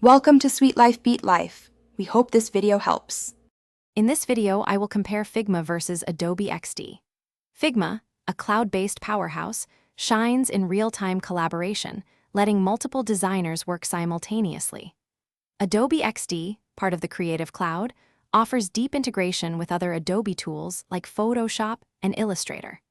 Welcome to Sweet Life Beat Life. We hope this video helps. In this video, I will compare Figma versus Adobe XD. Figma, a cloud-based powerhouse, shines in real-time collaboration, letting multiple designers work simultaneously. Adobe XD, part of the Creative Cloud, offers deep integration with other Adobe tools like Photoshop and Illustrator.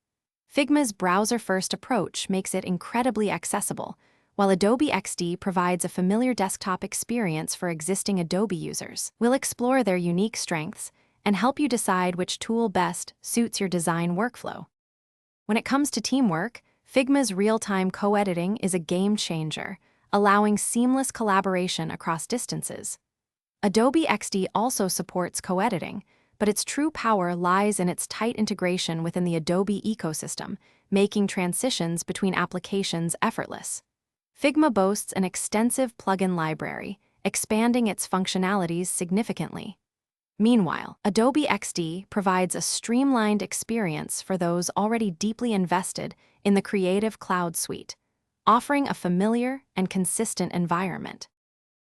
Figma's browser-first approach makes it incredibly accessible, while Adobe XD provides a familiar desktop experience for existing Adobe users. We'll explore their unique strengths and help you decide which tool best suits your design workflow. When it comes to teamwork, Figma's real-time co-editing is a game changer, allowing seamless collaboration across distances. Adobe XD also supports co-editing, but its true power lies in its tight integration within the Adobe ecosystem, making transitions between applications effortless. Figma boasts an extensive plugin library, expanding its functionalities significantly. Meanwhile, Adobe XD provides a streamlined experience for those already deeply invested in the Creative Cloud suite, offering a familiar and consistent environment.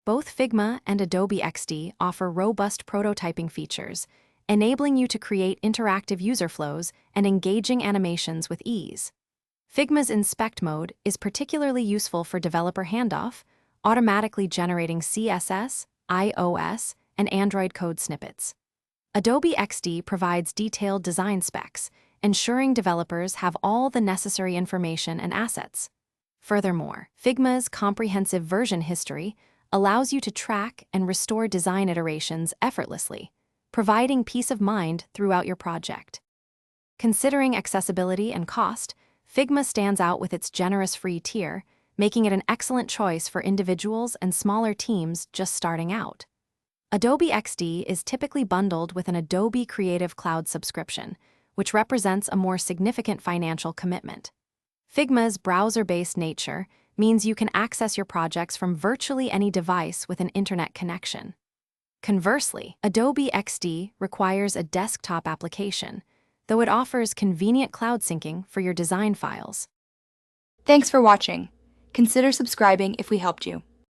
Both Figma and Adobe XD offer robust prototyping features, enabling you to create interactive user flows and engaging animations with ease. Figma's Inspect mode is particularly useful for developer handoff, automatically generating CSS, iOS, and Android code snippets. Adobe XD provides detailed design specs, ensuring developers have all the necessary information and assets. Furthermore, Figma's comprehensive version history allows you to track and restore design iterations effortlessly, providing peace of mind throughout your project. Considering accessibility and cost, Figma stands out with its generous free tier, making it an excellent choice for individuals and smaller teams just starting out. Adobe XD is typically bundled with an Adobe Creative Cloud subscription, which represents a more significant financial commitment. Figma's browser-based nature means you can access your projects from virtually any device with an internet connection. Conversely, Adobe XD requires a desktop application, though it offers convenient cloud syncing for your design files. Thanks for watching. Consider subscribing if we helped you.